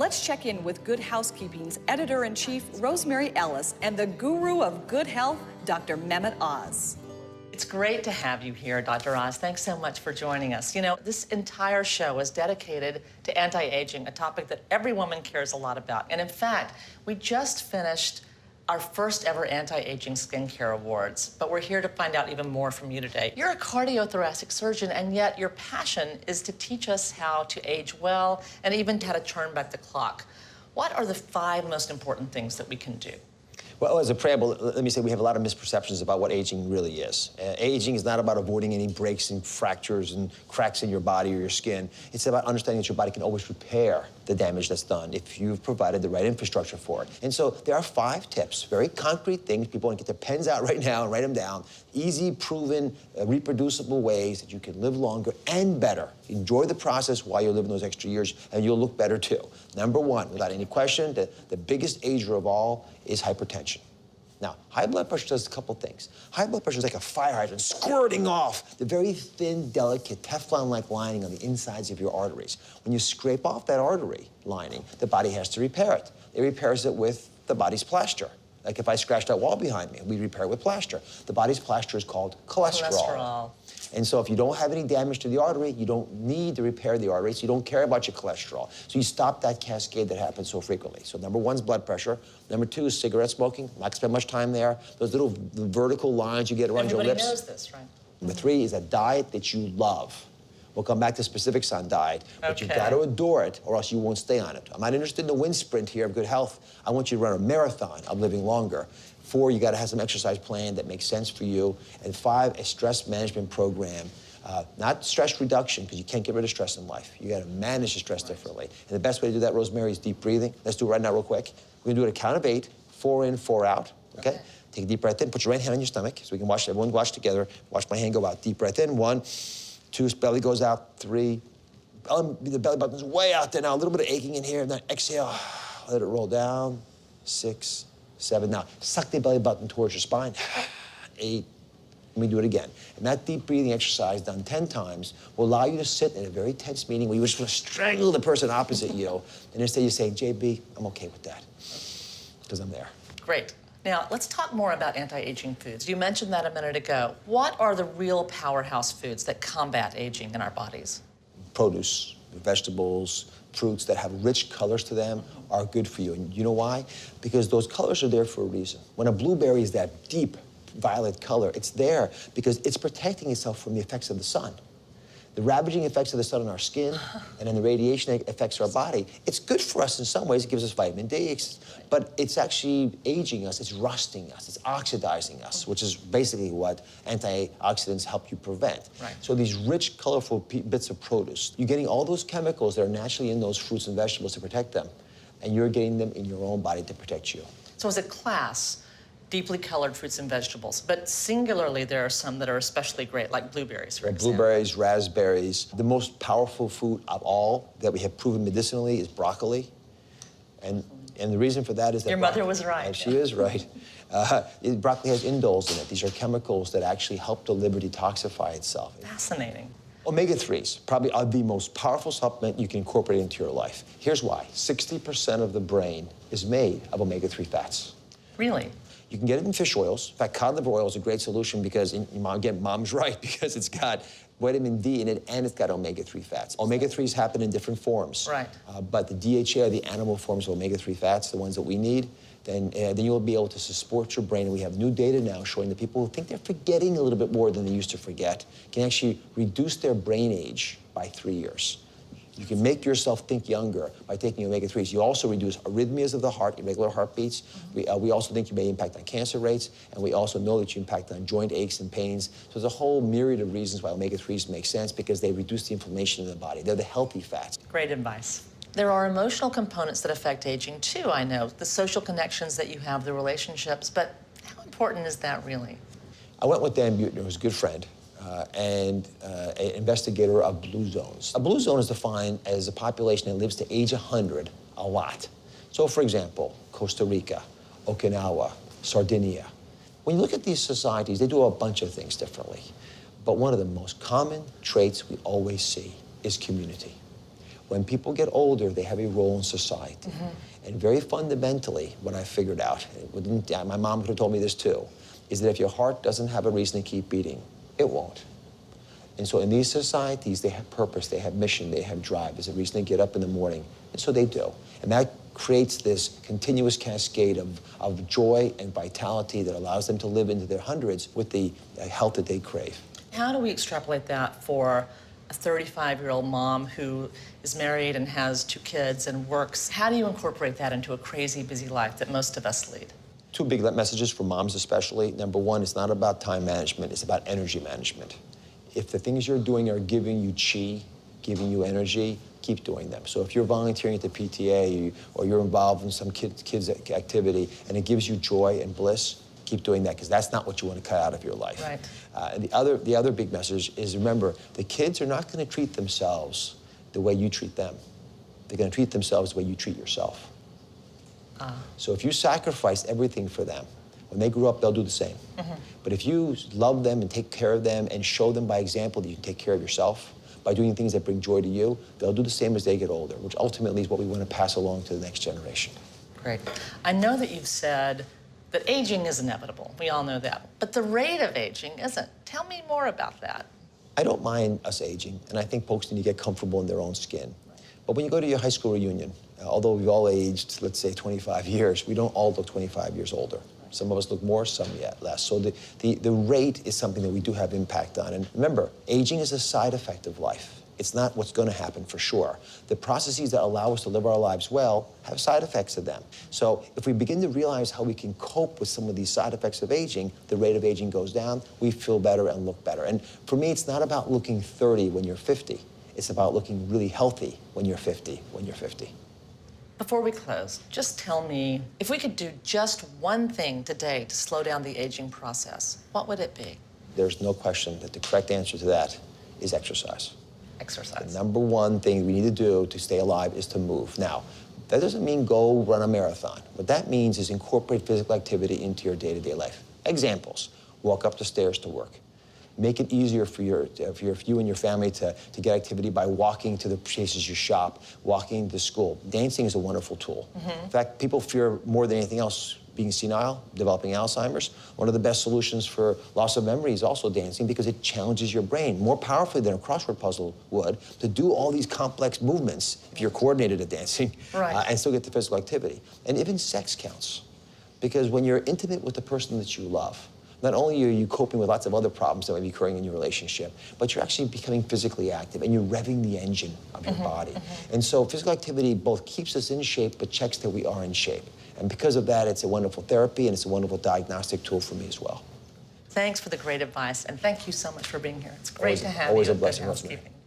let's check in with Good Housekeeping's editor-in-chief, Rosemary Ellis, and the guru of good health, Dr. Mehmet Oz. It's great to have you here, Dr. Oz. Thanks so much for joining us. You know, this entire show is dedicated to anti-aging, a topic that every woman cares a lot about. And in fact, we just finished our first ever anti-aging skincare awards, but we're here to find out even more from you today. You're a cardiothoracic surgeon, and yet your passion is to teach us how to age well and even how to turn back the clock. What are the 5 most important things that we can do? Well, as a preamble, let me say we have a lot of misperceptions about what aging really is. Aging is not about avoiding any breaks and fractures and cracks in your body or your skin. It's about understanding that your body can always repair the damage that's done if you've provided the right infrastructure for it. And so there are 5 tips, very concrete things. People want to get their pens out right now and write them down. Easy, proven, reproducible ways that you can live longer and better. Enjoy the process while you're living those extra years, and you'll look better too. Number 1, without any question, the biggest ager of all is hypertension. Now, high blood pressure does a couple things. High blood pressure is like a fire hydrant squirting off the very thin, delicate, Teflon-like lining on the insides of your arteries. When you scrape off that artery lining, the body has to repair it. It repairs it with the body's plaster. Like if I scratched that wall behind me, we repair it with plaster. The body's plaster is called cholesterol. And so if you don't have any damage to the artery, you don't need to repair the artery, so you don't care about your cholesterol. So you stop that cascade that happens so frequently. So number 1 is blood pressure. Number 2 is cigarette smoking. I'm not gonna spend much time there. Those little vertical lines you get around your lips. Everybody knows this, right? Number 3 is a diet that you love. We'll come back to specifics on diet, but you've got to adore it or else you won't stay on it. I'm not interested in the wind sprint here of good health. I want you to run a marathon of living longer. 4, you got to have some exercise plan that makes sense for you. And 5, a stress management program. Not stress reduction, because you can't get rid of stress in life. You got to manage the stress differently. And the best way to do that, Rosemary, is deep breathing. Let's do it right now real quick. We're going to do it at a count of 8, 4 in, 4 out, okay? Take a deep breath in, put your right hand on your stomach so we can watch, everyone watch together. Watch my hand go out. Deep breath in, 1, 2, belly goes out, 3. The belly button's way out there now, a little bit of aching in here, and then exhale, let it roll down, 6, 7. Now, suck the belly button towards your spine, 8. Let me do it again. And that deep breathing exercise done 10 times will allow you to sit in a very tense meeting where you just want to strangle the person opposite you, and instead you say, JB, I'm okay with that, because I'm there. Great. Now, let's talk more about anti-aging foods. You mentioned that a minute ago. What are the real powerhouse foods that combat aging in our bodies? Produce, vegetables, fruits that have rich colors to them are good for you. And you know why? Because those colors are there for a reason. When a blueberry is that deep violet color, it's there because it's protecting itself from the effects of the sun. The ravaging effects of the sun on our skin and then the radiation that affects our body. It's good for us in some ways. It gives us vitamin D, but it's actually aging us, it's rusting us, it's oxidizing us, which is basically what antioxidants help you prevent. Right. So these rich, colorful bits of produce, you're getting all those chemicals that are naturally in those fruits and vegetables to protect them, and you're getting them in your own body to protect you. So as a class, deeply colored fruits and vegetables, but singularly there are some that are especially great, like blueberries, for example. Blueberries, raspberries. The most powerful food of all that we have proven medicinally is broccoli. And the reason for that is that your mother was right. She is right. Broccoli has indoles in it. These are chemicals that actually help the liver detoxify itself. Fascinating. Omega-3s probably are the most powerful supplement you can incorporate into your life. Here's why. 60% of the brain is made of omega-3 fats. Really? You can get it in fish oils. In fact, cod liver oil is a great solution because, again, mom's right, because it's got vitamin D in it and it's got omega-3 fats. Omega-3s happen in different forms. Right. But the DHA are the animal forms of omega-3 fats, the ones that we need. Then you'll be able to support your brain. And we have new data now showing that people who think they're forgetting a little bit more than they used to forget can actually reduce their brain age by 3 years. You can make yourself think younger by taking omega-3s. You also reduce arrhythmias of the heart, irregular heartbeats. We also think you may impact on cancer rates, and we also know that you impact on joint aches and pains. So there's a whole myriad of reasons why omega-3s make sense because they reduce the inflammation in the body. They're the healthy fats. Great advice. There are emotional components that affect aging too, I know. The social connections that you have, the relationships, but how important is that really? I went with Dan Buettner, who's a good friend, and an investigator of blue zones. A blue zone is defined as a population that lives to age 100 a lot. So, for example, Costa Rica, Okinawa, Sardinia. When you look at these societies, they do a bunch of things differently. But one of the most common traits we always see is community. When people get older, they have a role in society. And very fundamentally, what I figured out, my mom could have told me this too, is that if your heart doesn't have a reason to keep beating, it won't. And so in these societies, they have purpose, they have mission, they have drive. There's a reason to get up in the morning, and so they do. And that creates this continuous cascade of joy and vitality that allows them to live into their hundreds with the health that they crave. How do we extrapolate that for a 35-year-old mom who is married and has 2 kids and works? How do you incorporate that into a crazy, busy life that most of us lead? 2 big messages for moms especially. Number 1, it's not about time management, it's about energy management. If the things you're doing are giving you chi, giving you energy, keep doing them. So if you're volunteering at the PTA or you're involved in some kids activity and it gives you joy and bliss, keep doing that, because that's not what you want to cut out of your life. Right. And the other big message is, remember, the kids are not going to treat themselves the way you treat them. They're going to treat themselves the way you treat yourself. So if you sacrifice everything for them, when they grow up, they'll do the same. But if you love them and take care of them and show them by example that you can take care of yourself, by doing things that bring joy to you, they'll do the same as they get older, which ultimately is what we want to pass along to the next generation. Great. I know that you've said that aging is inevitable. We all know that. But the rate of aging isn't. Tell me more about that. I don't mind us aging, and I think folks need to get comfortable in their own skin. But when you go to your high school reunion, although we've all aged, let's say, 25 years, we don't all look 25 years older. Some of us look more, some yet less. So the rate is something that we do have impact on. And remember, aging is a side effect of life. It's not what's going to happen for sure. The processes that allow us to live our lives well have side effects to them. So if we begin to realize how we can cope with some of these side effects of aging, the rate of aging goes down, we feel better and look better. And for me, it's not about looking 30 when you're 50. It's about looking really healthy when you're 50, Before we close, just tell me, if we could do just one thing today to slow down the aging process, what would it be? There's no question that the correct answer to that is exercise. Exercise. The number 1 thing we need to do to stay alive is to move. Now, that doesn't mean go run a marathon. What that means is incorporate physical activity into your day-to-day life. Examples: walk up the stairs to work. Make it easier for you and your family to get activity by walking to the places you shop, walking to school. Dancing is a wonderful tool. In fact, people fear more than anything else being senile, developing Alzheimer's. One of the best solutions for loss of memory is also dancing, because it challenges your brain more powerfully than a crossword puzzle would to do all these complex movements if you're coordinated at dancing, right, and still get the physical activity. And even sex counts, because when you're intimate with the person that you love, not only are you coping with lots of other problems that might be occurring in your relationship, but you're actually becoming physically active and you're revving the engine of your body. And so physical activity both keeps us in shape but checks that we are in shape. And because of that, it's a wonderful therapy and it's a wonderful diagnostic tool for me as well. Thanks for the great advice, and thank you so much for being here. It's great to have you. Always a at Good blessing, Rosemary. Housekeeping.